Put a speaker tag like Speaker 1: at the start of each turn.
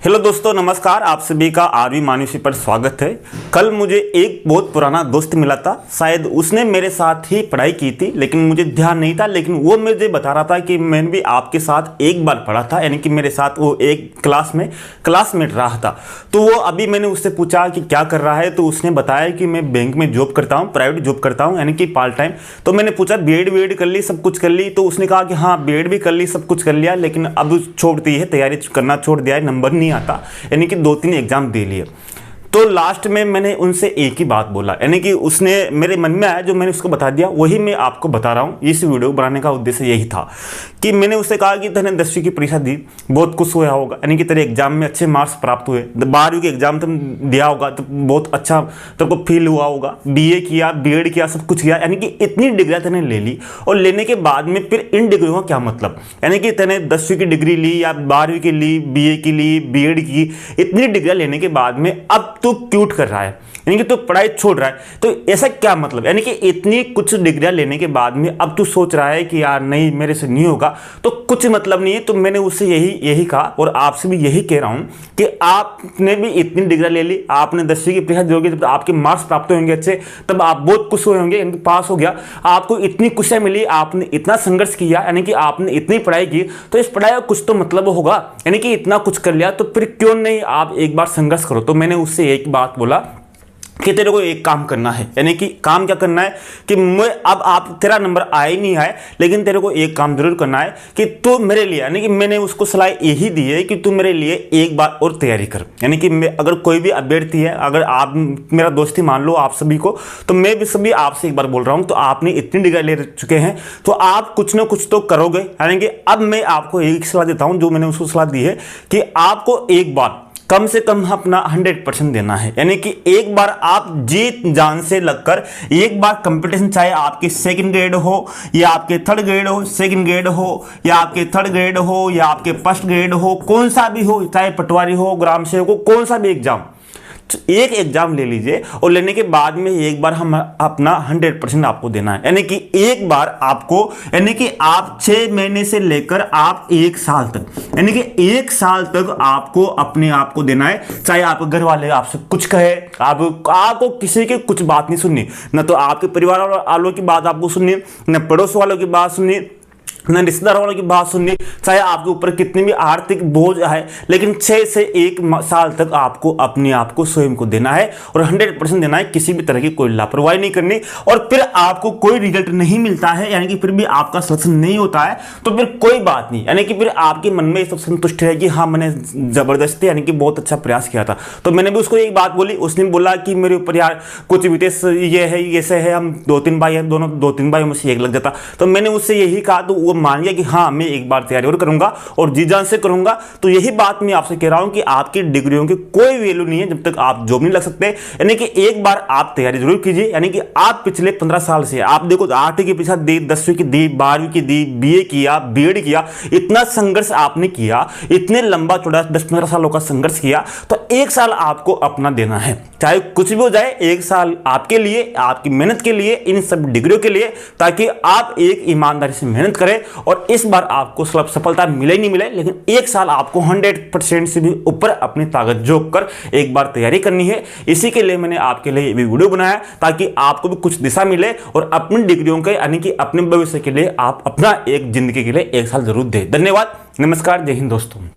Speaker 1: Hello दोस्तों, नमस्कार। आप सभी का आरवी मानुषी पर स्वागत है। कल मुझे एक बहुत पुराना दोस्त मिला था। शायद उसने मेरे साथ ही पढ़ाई की थी, लेकिन मुझे ध्यान नहीं था। लेकिन वो मुझे बता रहा था कि मैंने भी आपके साथ एक बार पढ़ा था, यानी कि मेरे साथ वो एक क्लास में क्लासमेट रहा था। तो वो अभी मैंने उससे पूछा कि क्या कर रहा है, तो उसने बताया कि मैं बैंक में जॉब करता हूँ, प्राइवेट जॉब करता हूँ, यानी कि पार्ट टाइम। तो मैंने पूछा बीएड कर ली, सब कुछ कर ली? तो उसने कहा कि हाँ, बीएड भी कर ली, सब कुछ कर लिया, लेकिन अब छोड़ दी है, तैयारी करना छोड़ दिया है, नंबर नहीं आता, यानी कि 2-3 एग्जाम दे लिए। तो लास्ट में मैंने उनसे एक ही बात बोला, यानी कि उसने मेरे मन में आया, जो मैंने उसको बता दिया वही मैं आपको बता रहा हूँ। इस वीडियो बनाने का उद्देश्य यही था कि मैंने उससे कहा कि तूने 10वीं की परीक्षा दी, बहुत खुश हुआ होगा, यानी कि तेरे एग्जाम में अच्छे मार्क्स प्राप्त हुए। 12वीं के एग्जाम तुम दिया होगा तो बहुत अच्छा तेरे को फील हुआ होगा। बीए किया, बीएड किया, सब कुछ किया, यानी कि इतनी डिग्रियाँ तूने ले ली। और लेने के बाद में फिर इन डिग्रियों का क्या मतलब, यानी कि तूने 10वीं की डिग्री ली या 12वीं की ली, बीए की ली, बीएड की, इतनी डिग्रियाँ लेने के बाद में अब तो क्यूट कर रहा है, यानी कि तो पढ़ाई छोड़ रहा है। तो ऐसा क्या मतलब, यानी कि इतनी कुछ डिग्रियां लेने के बाद में अब तू सोच रहा है कि यार नहीं, मेरे से नहीं होगा, तो कुछ मतलब नहीं है। तो मैंने उससे यही कहा और आपसे भी यही कह रहा हूं कि आपने भी इतनी डिग्रियां ले ली, आपने 10वीं की परीक्षा दोगे, जब आपके मार्क्स प्राप्त होंगे अच्छे, तब आप बहुत खुश हुए होंगे, यानी पास हो गया, आपको इतनी खुशियां मिली, आपने इतना संघर्ष किया, यानी कि आपने इतनी पढ़ाई की, तो इस पढ़ाई का कुछ तो मतलब होगा। यानी कि इतना कुछ कर लिया, तो फिर क्यों नहीं आप एक बार संघर्ष करो। तो मैंने उससे एक बात बोला कि तेरे को एक काम करना है, यानी कि काम क्या करना है कि मैं अब आप तेरा नंबर आए नहीं आए, लेकिन तेरे को एक काम जरूर करना है कि तू मेरे लिए, यानी कि मैंने उसको सलाह यही दी है कि तू मेरे लिए एक बार और तैयारी कर। यानी कि अगर कोई भी अभ्यर्थी है, अगर आप मेरा दोस्ती मान लो आप सभी को, तो मैं भी सभी आपसे एक बार बोल रहा हूँ, तो आपने इतनी डिग्री ले चुके हैं तो आप कुछ ना कुछ तो करोगे। यानी कि अब मैं आपको एक सलाह देता हूँ, जो मैंने उसको सलाह दी है कि आपको एक बार कम से कम अपना 100% देना है। यानी कि एक बार आप जीत जान से लगकर एक बार कंपटीशन, चाहे आपके सेकंड ग्रेड हो या आपके थर्ड ग्रेड हो, सेकंड ग्रेड हो या आपके थर्ड ग्रेड हो या आपके फर्स्ट ग्रेड हो, कौन सा भी हो, चाहे पटवारी हो, ग्राम सेवक हो, कौन सा भी एग्जाम, एक एग्जाम ले लीजिए और लेने के बाद में एक बार हम अपना 100% आपको देना है। यानी कि एक बार आपको, यानी कि आप 6 महीने से लेकर आप 1 साल तक, यानी कि 1 साल तक आपको अपने आप को देना है। चाहे आपके घर वाले आपसे कुछ कहे, आपको किसी की कुछ बात नहीं सुननी, ना तो आपके परिवार वालों की बात आपको सुननी, न पड़ोस वालों की बात सुननी, ना रिश्तेदार वालों की बात सुननी, चाहे आपके ऊपर कितनी भी आर्थिक बोझ है, लेकिन 6 से 1 साल तक आपको अपने आप को स्वयं को देना है और 100% देना है। किसी भी तरह की कोई लापरवाही नहीं करनी। और फिर आपको कोई रिजल्ट नहीं मिलता है, यानी कि फिर भी आपका सिलेक्शन नहीं होता है, तो फिर कोई बात नहीं, यानी कि फिर आपके मन में सब संतुष्ट है कि हाँ, मैंने जबरदस्ती, यानी कि बहुत अच्छा प्रयास किया था। तो मैंने भी उसको एक बात बोली, उसने बोला कि मेरे ऊपर यार कुछ विदेश ये है, ऐसे है, हम 2-3 भाई हैं, दोनों 2-3 भाई में से एक लग जाता। तो मैंने उससे यही कहा, तो वो मान लिया कि हाँ, मैं एक बार तैयारी और करूंगा और जी जान से करूंगा। तो यही बात मैं आपसे कह रहा हूं कि आपकी डिग्रियों की कोई वैल्यू नहीं है जब तक आप जॉब नहीं लग सकते। यानी कि एक बार आप तैयारी जरूर कीजिए। यानी कि आप पिछले 15 साल से आप देखो, 8वीं की परीक्षा दी, 10वीं की दी, 12वीं की दी, बीए किया, बीएड किया, इतना संघर्ष आपने किया, इतने लंबा चौड़ा 10-15 सालों का संघर्ष किया, तो 1 साल आपको अपना देना है। चाहे कुछ भी हो जाए, 1 साल आपके लिए, आपकी मेहनत के लिए, इन सब डिग्रियों के लिए, ताकि आप एक ईमानदारी से मेहनत करें और इस बार आपको सफलता मिले नहीं मिले, लेकिन 1 साल आपको 100% से भी ऊपर अपनी ताकत झोंक कर एक बार तैयारी करनी है। इसी के लिए मैंने आपके लिए ये वीडियो बनाया, ताकि आपको भी कुछ दिशा मिले और अपनी डिग्रियों के, यानी कि अपने भविष्य के लिए आप अपना एक जिंदगी के लिए 1 साल जरूर दें। धन्यवाद, नमस्कार, जय हिंद दोस्तों।